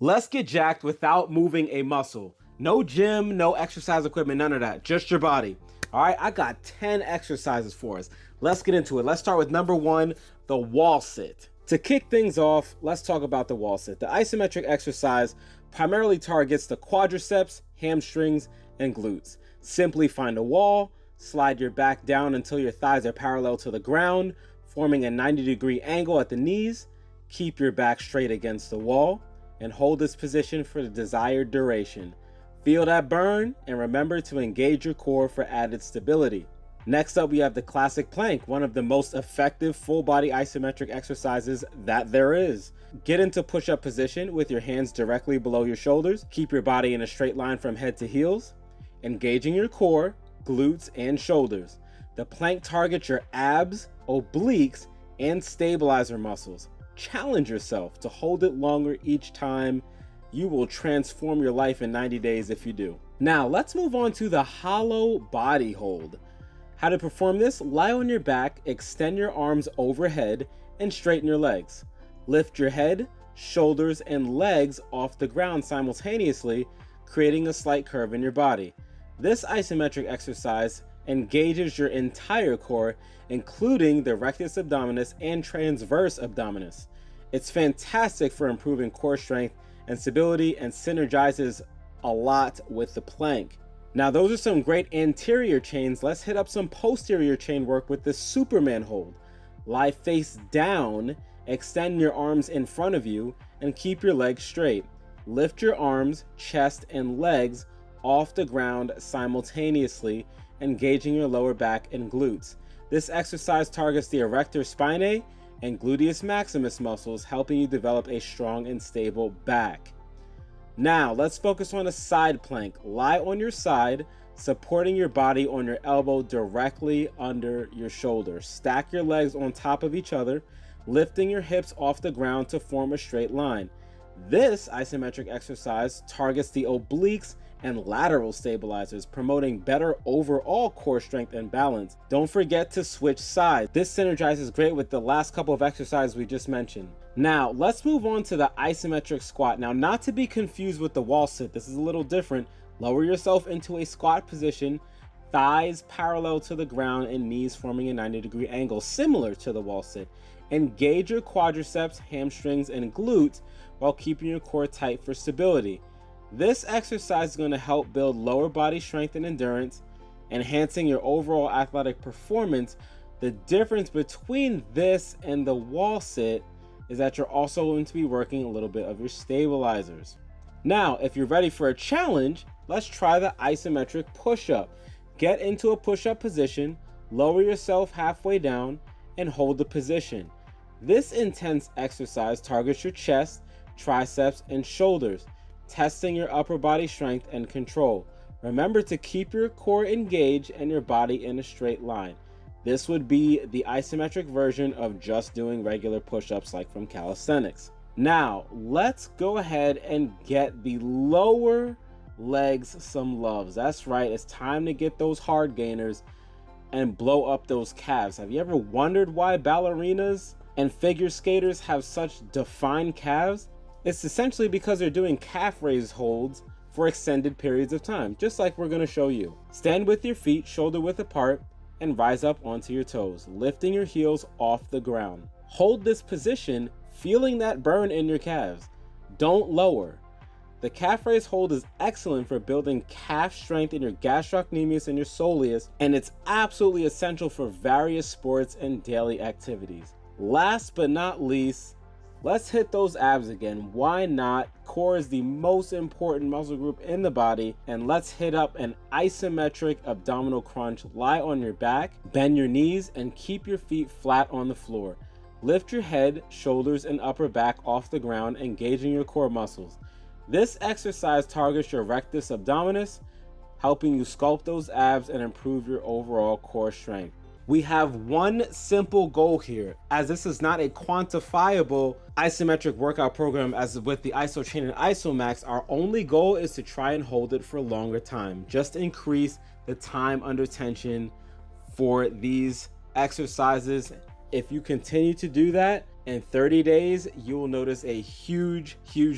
Let's get jacked without moving a muscle. No gym, no exercise equipment, none of that. Just your body. All right, I got 10 exercises for us. Let's get into it. Let's start with number one, the wall sit. To kick things off, let's talk about the wall sit. The isometric exercise primarily targets the quadriceps, hamstrings, and glutes. Simply find a wall, slide your back down until your thighs are parallel to the ground, forming a 90-degree angle at the knees. Keep your back straight against the wall and hold this position for the desired duration. Feel that burn and remember to engage your core for added stability. Next up, we have the classic plank, one of the most effective full body isometric exercises that there is. Get into push-up position with your hands directly below your shoulders. Keep your body in a straight line from head to heels, engaging your core, glutes, and shoulders. The plank targets your abs, obliques, and stabilizer muscles. Challenge yourself to hold it longer each time. You will transform your life in 90 days if you do. Now, let's move on to the hollow body hold. How to perform this? Lie on your back, extend your arms overhead, and straighten your legs. Lift your head, shoulders, and legs off the ground simultaneously, creating a slight curve in your body. This isometric exercise engages your entire core, including the rectus abdominis and transverse abdominis. It's fantastic for improving core strength and stability and synergizes a lot with the plank. Now, those are some great anterior chains. Let's hit up some posterior chain work with the Superman hold. Lie face down, extend your arms in front of you, and keep your legs straight. Lift your arms, chest, and legs off the ground simultaneously, engaging your lower back and glutes. This exercise targets the erector spinae and gluteus maximus muscles, helping you develop a strong and stable back. Now, let's focus on a side plank. Lie on your side, supporting your body on your elbow directly under your shoulder. Stack your legs on top of each other, lifting your hips off the ground to form a straight line. This isometric exercise targets the obliques and lateral stabilizers, promoting better overall core strength and balance. Don't forget to switch sides. This synergizes great with the last couple of exercises we just mentioned. Now, let's move on to the isometric squat. Now, not to be confused with the wall sit, this is a little different. Lower yourself into a squat position, thighs parallel to the ground and knees forming a 90-degree angle, similar to the wall sit. Engage your quadriceps, hamstrings, and glutes while keeping your core tight for stability. This exercise is going to help build lower body strength and endurance, enhancing your overall athletic performance. The difference between this and the wall sit is that you're also going to be working a little bit of your stabilizers. Now, if you're ready for a challenge, let's try the isometric push-up. Get into a push-up position, lower yourself halfway down, and hold the position. This intense exercise targets your chest, triceps, and shoulders, testing your upper body strength and control. Remember to keep your core engaged and your body in a straight line. This would be the isometric version of just doing regular push-ups like from calisthenics. Now, let's go ahead and get the lower legs some loves. That's right, it's time to get those hard gainers and blow up those calves. Have you ever wondered why ballerinas and figure skaters have such defined calves? It's essentially because they're doing calf raise holds for extended periods of time, just like we're going to show you. Stand with your feet shoulder width apart and rise up onto your toes, lifting your heels off the ground. Hold this position, feeling that burn in your calves. Don't lower. The calf raise hold is excellent for building calf strength in your gastrocnemius and your soleus, and it's absolutely essential for various sports and daily activities. Last but not least, let's hit those abs again. Why not? Core is the most important muscle group in the body. And let's hit up an isometric abdominal crunch. Lie on your back, bend your knees, and keep your feet flat on the floor. Lift your head, shoulders, and upper back off the ground, engaging your core muscles. This exercise targets your rectus abdominis, helping you sculpt those abs and improve your overall core strength. We have one simple goal here, as this is not a quantifiable isometric workout program as with the IsoChain and IsoMax. Our only goal is to try and hold it for a longer time. Just increase the time under tension for these exercises. If you continue to do that, In 30 days, you will notice a huge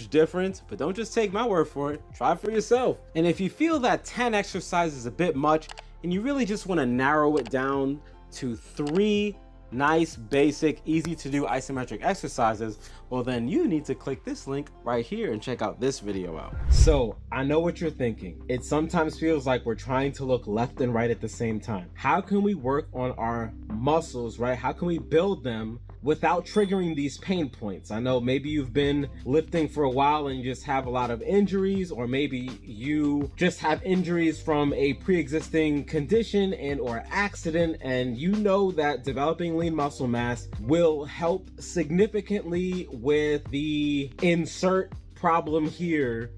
difference, but don't just take my word for it, try it for yourself. And if you feel that 10 exercises is a bit much and you really just want to narrow it down to 3 nice, basic, easy to do isometric exercises, well then you need to click this link right here and check out this video out. So I know what you're thinking. It sometimes feels like we're trying to look left and right at the same time. How can we work on our muscles, right? How can we build them without triggering these pain points? I know maybe you've been lifting for a while and you just have a lot of injuries, or maybe you just have injuries from a pre-existing condition and or accident, and you know that developing lean muscle mass will help significantly with the insert problem here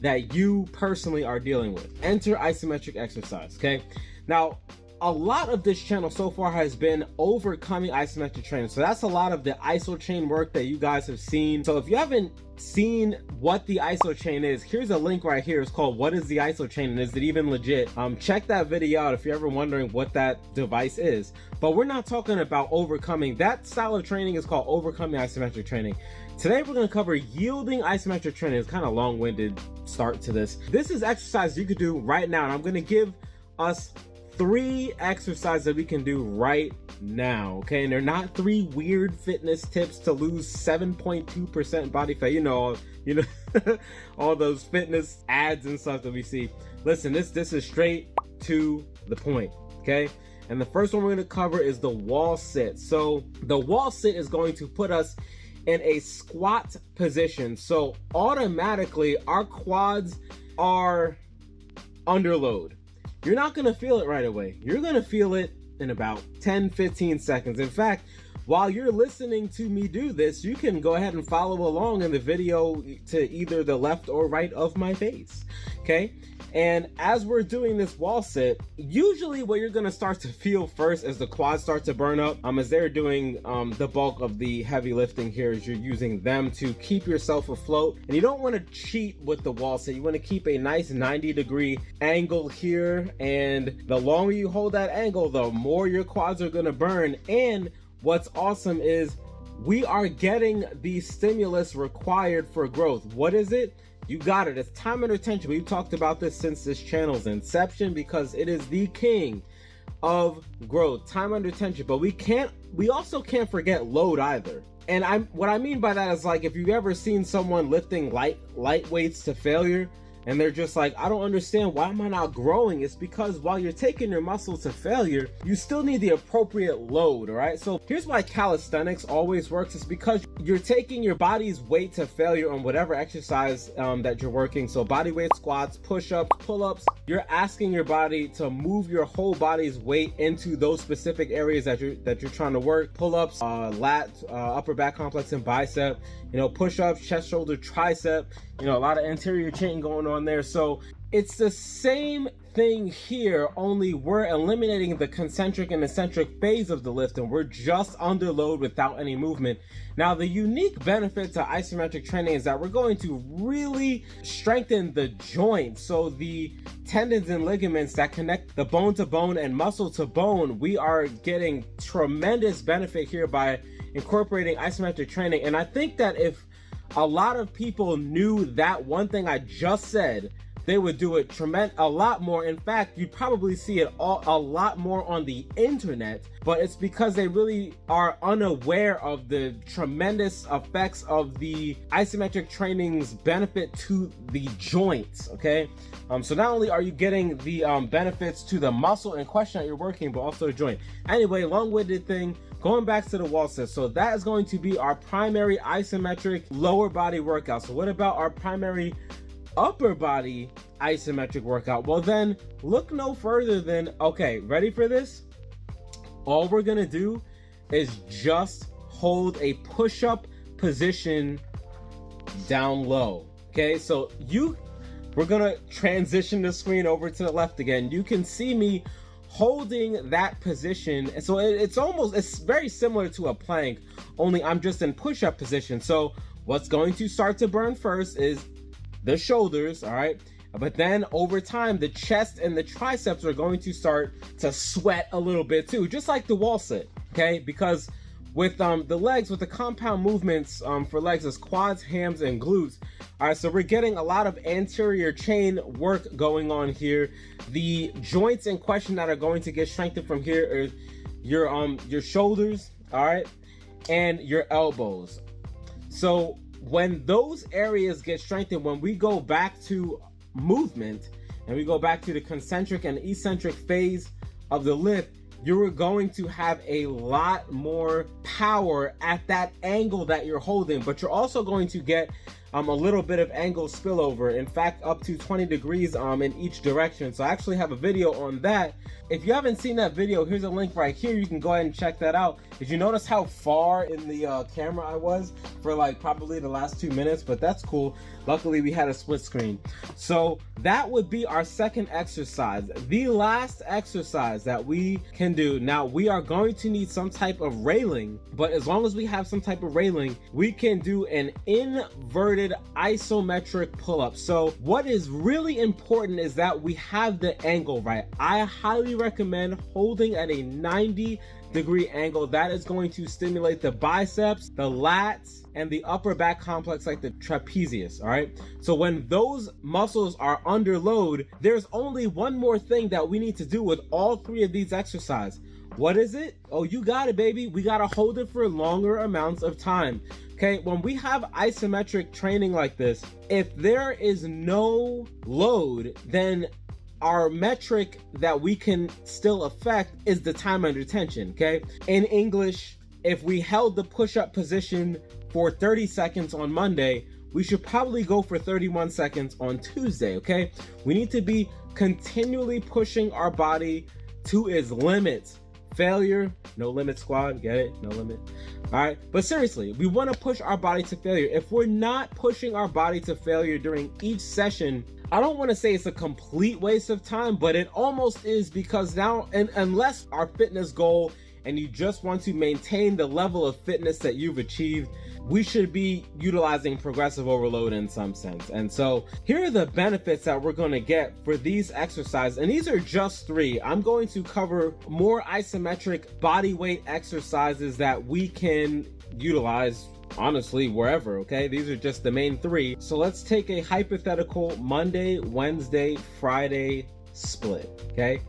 that you personally are dealing with. Enter isometric exercise, okay? Now, a lot of this channel so far has been overcoming isometric training. So that's a lot of the iso chain work that you guys have seen. So if you haven't seen what the iso chain is, here's a link right here. It's called What is the Iso Chain and Is It Even Legit? Check that video out if you're ever wondering what that device is. But we're not talking about overcoming. That style of training is called overcoming isometric training. Today we're going to cover yielding isometric training. It's kind of long-winded start to this. This is exercise you could do right now, and I'm going to give us 3 exercises that we can do right now, okay? And they're not 3 weird fitness tips to lose 7.2% body fat. You know, all those fitness ads and stuff that we see. Listen, this is straight to the point, okay? And the first one we're going to cover is the wall sit. So the wall sit is going to put us in a squat position. So automatically our quads are under load. You're not going to feel it right away. You're going to feel it in about 10-15 seconds. In fact, while you're listening to me do this, you can go ahead and follow along in the video to either the left or right of my face, okay? And as we're doing this wall sit, usually what you're going to start to feel first as the quads start to burn up, as they're doing the bulk of the heavy lifting here, is you're using them to keep yourself afloat. And you don't want to cheat with the wall sit. You want to keep a nice 90-degree angle here. And the longer you hold that angle, the more your quads are going to burn. And what's awesome is we are getting the stimulus required for growth. What is it? You got it. It's time under tension. We've talked about this since this channel's inception because it is the king of growth. Time under tension. But we also can't forget load either. And what I mean by that is, like, if you've ever seen someone lifting light weights to failure and they're just like, I don't understand, why am I not growing? It's because while you're taking your muscle to failure, you still need the appropriate load, all right? So here's why calisthenics always works. It's because you're taking your body's weight to failure on whatever exercise that you're working. So bodyweight squats, push-ups, pull-ups, you're asking your body to move your whole body's weight into those specific areas that you're trying to work. Pull-ups, lat, upper back complex and bicep, push-ups, chest, shoulder, tricep, a lot of anterior chain going on there. So it's the same thing here, only we're eliminating the concentric and eccentric phase of the lift, and we're just under load without any movement. Now, the unique benefit to isometric training is that we're going to really strengthen the joints. So the tendons and ligaments that connect the bone to bone and muscle to bone, we are getting tremendous benefit here by incorporating isometric training. And I think that if a lot of people knew that one thing I just said, they would do it a lot more. In fact, you'd probably see it a lot more on the internet, but it's because they really are unaware of the tremendous effects of the isometric training's benefit to the joints, okay? So not only are you getting the benefits to the muscle in question that you're working, but also the joint. Anyway, long-winded thing, going back to the wall sit. So that is going to be our primary isometric lower body workout. So what about our primary upper body isometric workout? Well, then look no further than, okay, ready for this? All we're gonna do is just hold a push-up position down low. Okay, so we're gonna transition the screen over to the left again. You can see me holding that position. And so it's very similar to a plank, only I'm just in push-up position. So what's going to start to burn first is the shoulders, all right? But then over time, the chest and the triceps are going to start to sweat a little bit too, just like the wall sit, okay? Because With the legs, with the compound movements for legs is quads, hams, and glutes. All right, so we're getting a lot of anterior chain work going on here. The joints in question that are going to get strengthened from here are your shoulders, all right, and your elbows. So when those areas get strengthened, when we go back to movement and we go back to the concentric and eccentric phase of the lift, you're going to have a lot more power at that angle that you're holding, but you're also going to get a little bit of angle spillover. In fact, up to 20 degrees in each direction. So I actually have a video on that. If you haven't seen that video, here's a link right here. You can go ahead and check that out. Did you notice how far in the camera I was for like probably the last 2 minutes? But that's cool. Luckily, we had a split screen. So that would be our second exercise. The last exercise that we can do. Now, we are going to need some type of railing, but as long as we have some type of railing, we can do an inverted isometric pull-up. So what is really important is that we have the angle right. I highly recommend holding at a 90-degree angle. That is going to stimulate the biceps, the lats, and the upper back complex like the trapezius, all right? So when those muscles are under load, there's only one more thing that we need to do with all three of these exercises. What is it? Oh, you got it, baby. We got to hold it for longer amounts of time. Okay, when we have isometric training like this, if there is no load, then our metric that we can still affect is the time under tension, okay? In English, if we held the push-up position for 30 seconds on Monday, we should probably go for 31 seconds on Tuesday, okay? We need to be continually pushing our body to its limits. Failure, no limit squad, get it? No limit. All right, but seriously, we want to push our body to failure. If we're not pushing our body to failure during each session, I don't want to say it's a complete waste of time, but it almost is, because now, and unless our fitness goal and you just want to maintain the level of fitness that you've achieved, we should be utilizing progressive overload in some sense. And so here are the benefits that we're going to get for these exercises. And these are just three. I'm going to cover more isometric body weight exercises that we can utilize honestly wherever, okay? These are just the main three. So let's take a hypothetical Monday, Wednesday, Friday split, okay?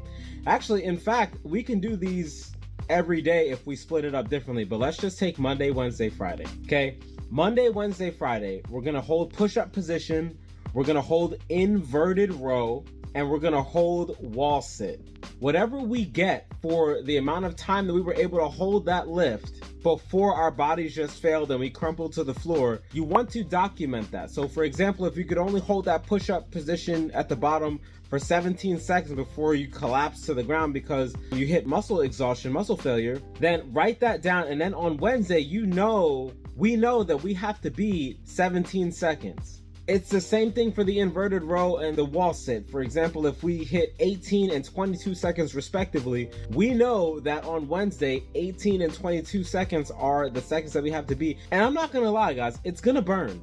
Actually, in fact, we can do these every day if we split it up differently, but let's just take Monday, Wednesday, Friday, okay? Monday, Wednesday, Friday, we're gonna hold push-up position, we're gonna hold inverted row, and we're gonna hold wall sit. Whatever we get for the amount of time that we were able to hold that lift before our bodies just failed and we crumpled to the floor, you want to document that. So for example, if you could only hold that push-up position at the bottom for 17 seconds before you collapse to the ground because you hit muscle exhaustion, muscle failure, then write that down. And then on Wednesday, we know that we have to be 17 seconds. It's the same thing for the inverted row and the wall sit. For example, if we hit 18 and 22 seconds respectively, we know that on Wednesday, 18 and 22 seconds are the seconds that we have to be. And I'm not gonna lie, guys, it's gonna burn.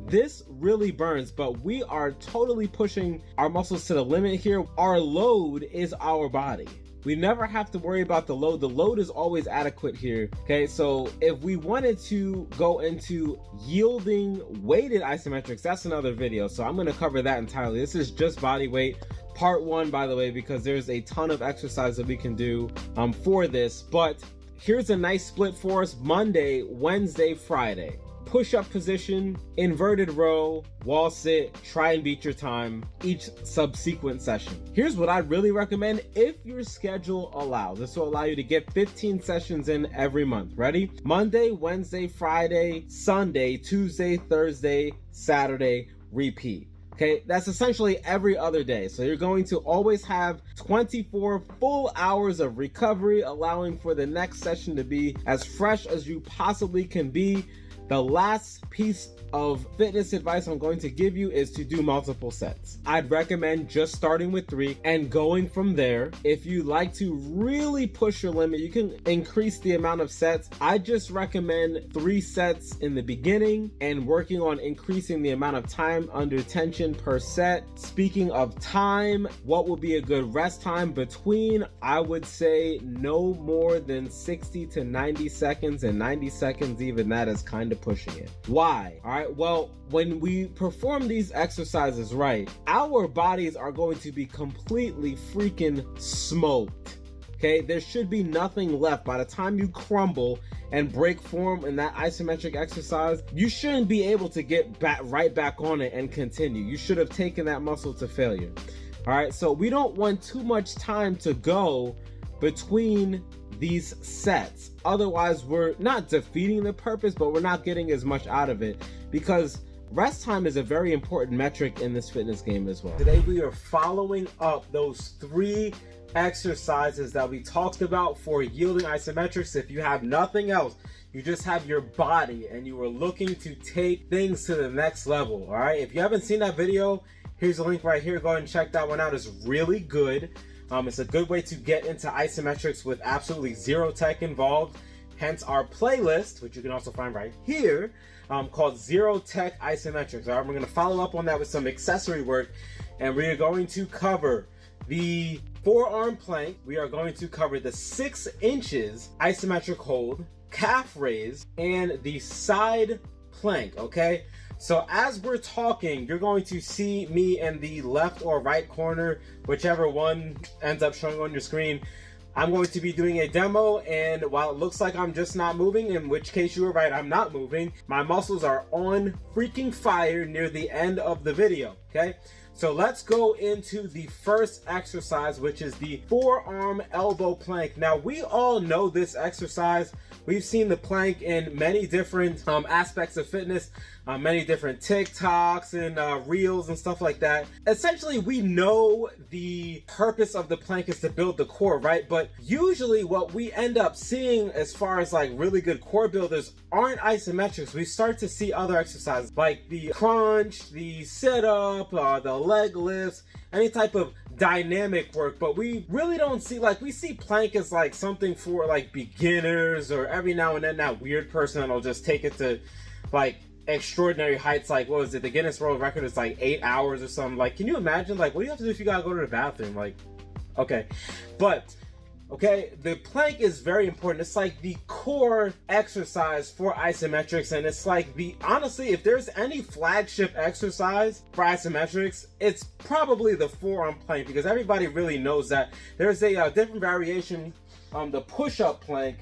This really burns, but we are totally pushing our muscles to the limit here. Our load is our body. We never have to worry about the load. The load is always adequate here, okay? So if we wanted to go into yielding weighted isometrics, that's another video. So I'm gonna cover that entirely. This is just body weight, part one, by the way, because there's a ton of exercise that we can do for this. But here's a nice split for us: Monday, Wednesday, Friday. Push-up position, inverted row, wall sit, try and beat your time each subsequent session. Here's what I really recommend if your schedule allows. This will allow you to get 15 sessions in every month. Ready? Monday, Wednesday, Friday, Sunday, Tuesday, Thursday, Saturday, repeat. Okay, that's essentially every other day. So you're going to always have 24 full hours of recovery, allowing for the next session to be as fresh as you possibly can be. The last piece of fitness advice I'm going to give you is to do multiple sets. I'd recommend just starting with 3 and going from there. If you like to really push your limit, you can increase the amount of sets. I just recommend 3 sets in the beginning and working on increasing the amount of time under tension per set. Speaking of time, what would be a good rest time between? I would say no more than 60 to 90 seconds, and 90 seconds, even that is kind of pushing it. Why? All right, well, when we perform these exercises right, our bodies are going to be completely freaking smoked. Okay, there should be nothing left by the time you crumble and break form in that isometric exercise. You shouldn't be able to get right back on it and continue. You should have taken that muscle to failure. All right, so we don't want too much time to go between these sets. Otherwise, we're not defeating the purpose, but we're not getting as much out of it, because rest time is a very important metric in this fitness game as well. Today we are following up those 3 exercises that we talked about for yielding isometrics. If you have nothing else, you just have your body and you are looking to take things to the next level. All right, if you haven't seen that video, here's a link right here. Go ahead and check that one out. It's really good. It's a good way to get into isometrics with absolutely zero tech involved. Hence our playlist, which you can also find right here, called Zero Tech Isometrics. All right, we're going to follow up on that with some accessory work, and we are going to cover the forearm plank. We are going to cover the 6 inches isometric hold, calf raise, and the side plank. Okay, so as we're talking, you're going to see me in the left or right corner, whichever one ends up showing on your screen. I'm going to be doing a demo, and while it looks like I'm just not moving, in which case you were right, I'm not moving, my muscles are on freaking fire near the end of the video. Okay, so let's go into the first exercise, which is the forearm elbow plank. Now, we all know this exercise. We've seen the plank in many different aspects of fitness, many different TikToks and reels and stuff like that. Essentially, we know the purpose of the plank is to build the core, right? But usually what we end up seeing as far as like really good core builders aren't isometrics. We start to see other exercises like the crunch, the sit-up, the leg lifts, any type of dynamic work, but we really don't see, like, we see plank as like something for like beginners, or every now and then that weird person that'll just take it to like extraordinary heights. Like, what was it, the Guinness World Record is like 8 hours or something. Like, can you imagine, like, what do you have to do if you gotta go to the bathroom? Like, okay, but okay, the plank is very important. It's like the core exercise for isometrics, and it's like the, honestly, if there's any flagship exercise for isometrics, it's probably the forearm plank, because everybody really knows that. There's a different variation, the push-up plank,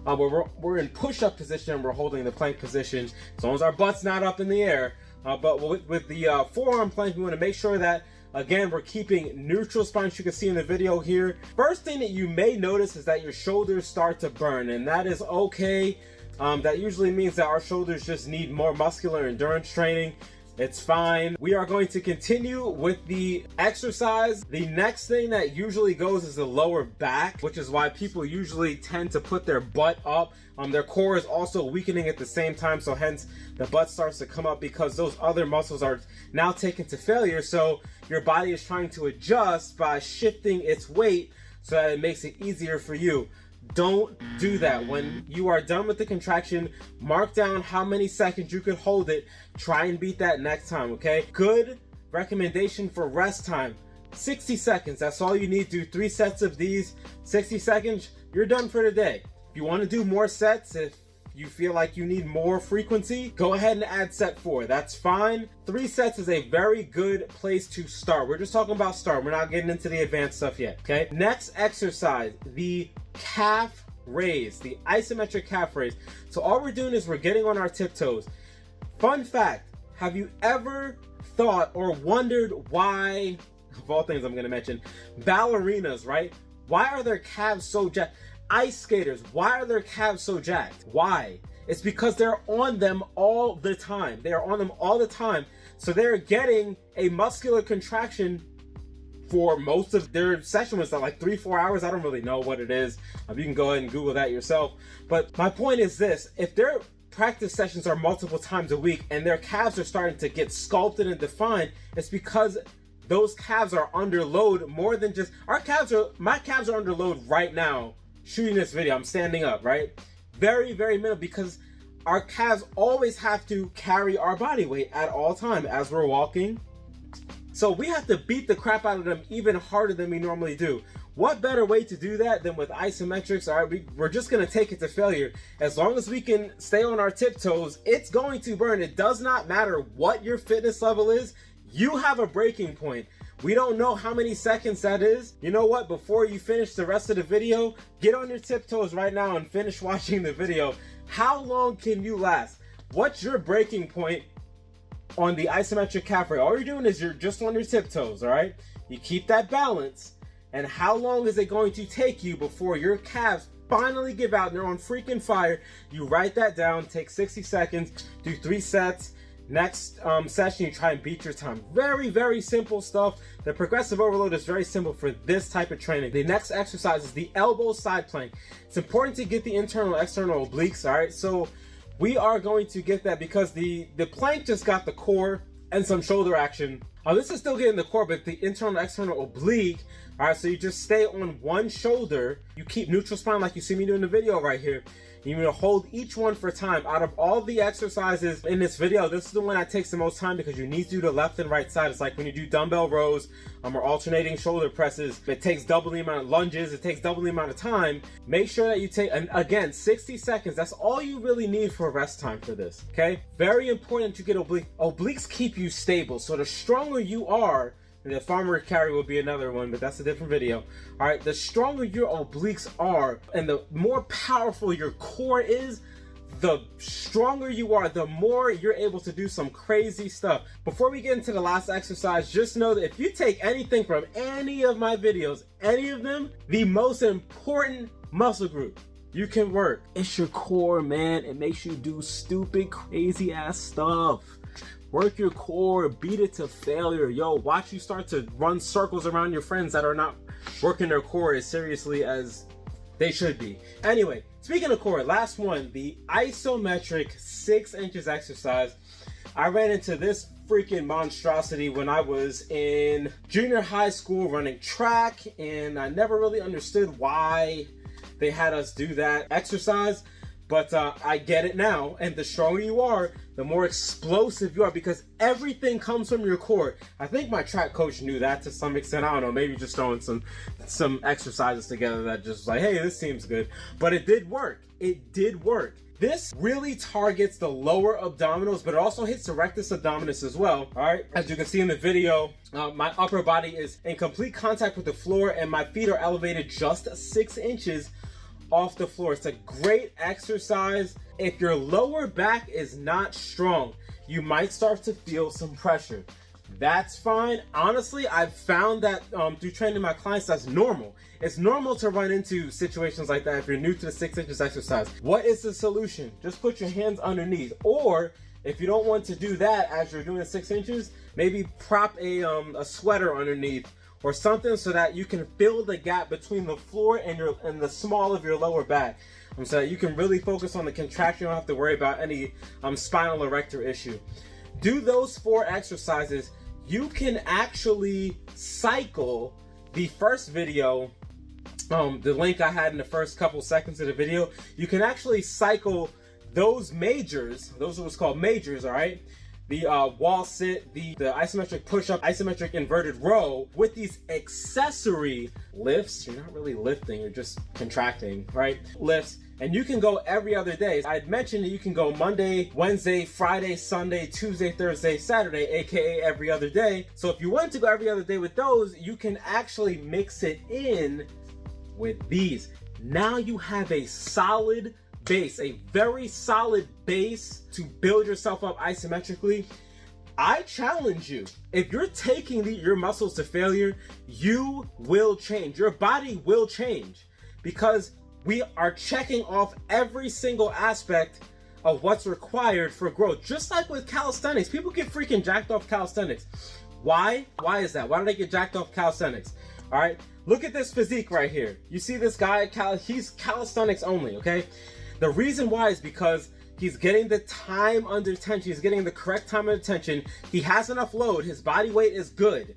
where we're in push-up position, we're holding the plank position as long as our butt's not up in the air. But with the forearm plank, we want to make sure that, again, we're keeping neutral spine, as you can see in the video here. First thing that you may notice is that your shoulders start to burn, and that is okay. That usually means that our shoulders just need more muscular endurance training. It's fine. We are going to continue with the exercise. The next thing that usually goes is the lower back, which is why people usually tend to put their butt up. Their core is also weakening at the same time, so hence the butt starts to come up, because those other muscles are now taken to failure. So your body is trying to adjust by shifting its weight so that it makes it easier for you. Don't do that. When you are done with the contraction, mark down how many seconds you could hold it. Try and beat that next time, okay? Good recommendation for rest time, 60 seconds. That's all you need. Do 3 sets of these, 60 seconds, you're done for the day. If you want to do more sets, if you feel like you need more frequency, go ahead and add set 4. That's fine. 3 sets is a very good place to start. We're just talking about start. We're not getting into the advanced stuff yet, okay? Next exercise, the calf raise, the isometric calf raise. So all we're doing is we're getting on our tiptoes. Fun fact, have you ever thought or wondered why, of all things I'm going to mention, ballerinas, right? Why are their calves so jacked? Ice skaters, why are their calves so jacked? Why? It's because they're on them all the time. They are on them all the time. So they're getting a muscular contraction for most of their session, was like 3-4 hours. I don't really know what it is. You can go ahead and Google that yourself. But my point is this: if they're practice sessions are multiple times a week and their calves are starting to get sculpted and defined, it's because those calves are under load more than just my calves are under load right now shooting this video. I'm standing up, right? Very, very minimal, because our calves always have to carry our body weight at all time as we're walking. So we have to beat the crap out of them even harder than we normally do. What better way to do that than with isometrics? All right, we're just gonna take it to failure. As long as we can stay on our tiptoes, it's going to burn. It does not matter what your fitness level is. You have a breaking point. We don't know how many seconds that is. You know what? Before you finish the rest of the video, get on your tiptoes right now and finish watching the video. How long can you last? What's your breaking point on the isometric calf raise? All you're doing is you're just on your tiptoes, all right? You keep that balance. And how long is it going to take you before your calves finally give out and they're on freaking fire? You write that down, take 60 seconds, do 3 sets. Next session, you try and beat your time. Very, very simple stuff. The progressive overload is very simple for this type of training. The next exercise is the elbow side plank. It's important to get the internal and external obliques, all right? So we are going to get that because the plank just got the core and some shoulder action. This is still getting the core, but the internal and external oblique, all right? So you just stay on one shoulder. You keep neutral spine like you see me doing the video right here. You're gonna hold each one for time. Out of all the exercises in this video, this is the one that takes the most time because you need to do the left and right side. It's like when you do dumbbell rows or alternating shoulder presses. It takes double the amount of lunges. It takes double the amount of time. Make sure that you take, and again, 60 seconds. That's all you really need for rest time for this, okay? Very important to get oblique. Obliques keep you stable. So the stronger you are, and the farmer carry will be another one, but that's a different video. All right, the stronger your obliques are and the more powerful your core is, the stronger you are, the more you're able to do some crazy stuff. Before we get into the last exercise, just know that if you take anything from any of my videos, any of them, the most important muscle group you can work, it's your core, man. It makes you do stupid, crazy ass stuff. Work your core, beat it to failure. Yo, watch you start to run circles around your friends that are not working their core as seriously as they should be. Anyway, speaking of core, last one, the isometric 6 inches exercise. I ran into this freaking monstrosity when I was in junior high school running track, and I never really understood why they had us do that exercise. But I get it now, and the stronger you are, the more explosive you are, because everything comes from your core. I think my track coach knew that to some extent. I don't know, maybe just throwing some exercises together that just like, hey, this seems good. But it did work. It did work. This really targets the lower abdominals, but it also hits the rectus abdominis as well. All right, as you can see in the video, my upper body is in complete contact with the floor, and my feet are elevated just 6 inches off the floor. It's a great exercise. If your lower back is not strong, you might start to feel some pressure. That's fine. Honestly, I've found that through training my clients, that's normal. It's normal to run into situations like that if you're new to the 6 inches exercise. What is the solution? Just put your hands underneath, or if you don't want to do that as you're doing the 6 inches, maybe prop a sweater underneath or something so that you can fill the gap between the floor and the small of your lower back. So that you can really focus on the contraction. You don't have to worry about any spinal erector issue. Do those 4 exercises. You can actually cycle the first video, the link I had in the first couple seconds of the video. You can actually cycle those majors. Those are what's called majors, all right? The wall sit, the isometric push-up, isometric inverted row with these accessory lifts. You're not really lifting, you're just contracting, right? Lifts. And you can go every other day. I had mentioned that you can go Monday, Wednesday, Friday, Sunday, Tuesday, Thursday, Saturday, aka every other day. So if you want to go every other day with those, you can actually mix it in with these. Now you have a solid base, a very solid base to build yourself up isometrically. I challenge you, if you're taking your muscles to failure, you will change. Your body will change because we are checking off every single aspect of what's required for growth. Just like with calisthenics, people get freaking jacked off calisthenics. Why? Why is that? Why do they get jacked off calisthenics? All right, look at this physique right here. You see this guy, he's calisthenics only, okay? The reason why is because He's getting the time under tension. He's getting the correct time under tension. He has enough load. His body weight is good.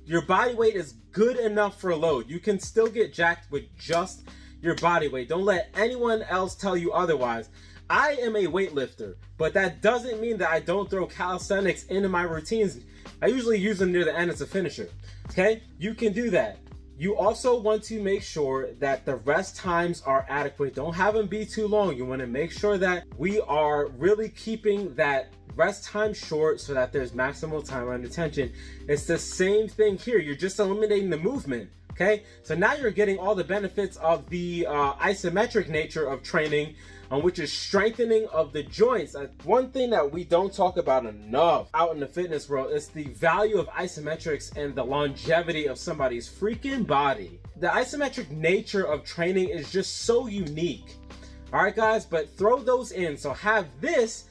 Your body weight is good enough for load. You can still get jacked with just your body weight. Don't let anyone else tell you otherwise. I am a weightlifter, but that doesn't mean that I don't throw calisthenics into my routines. I usually use them near the end as a finisher. Okay? You can do that. You also want to make sure that the rest times are adequate. Don't have them be too long. You want to make sure that we are really keeping that rest time short so that there's maximal time under tension. It's the same thing here. You're just eliminating the movement. Okay, so now you're getting all the benefits of the isometric nature of training, which is strengthening of the joints. One thing that we don't talk about enough out in the fitness world is the value of isometrics and the longevity of somebody's freaking body. The isometric nature of training is just so unique. All right, guys, but throw those in. So have this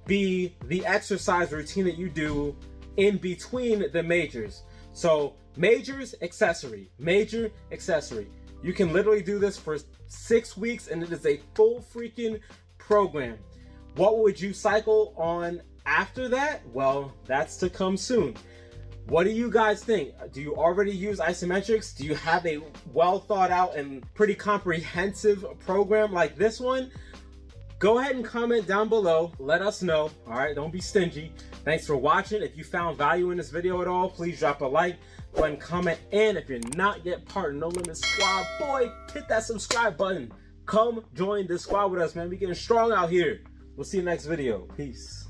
be the exercise routine that you do in between the majors. So majors, accessory, major, accessory. You can literally do this for 6 weeks and it is a full freaking program. What would you cycle on after that? Well, that's to come soon. What do you guys think? Do you already use isometrics? Do you have a well thought out and pretty comprehensive program like this one? Go ahead and comment down below. Let us know. All right, don't be stingy. Thanks for watching. If you found value in this video at all, please drop a like. Go ahead and comment. And if you're not yet part of No Limit Squad, boy, hit that subscribe button. Come join this squad with us, man. We getting strong out here. We'll see you next video. Peace.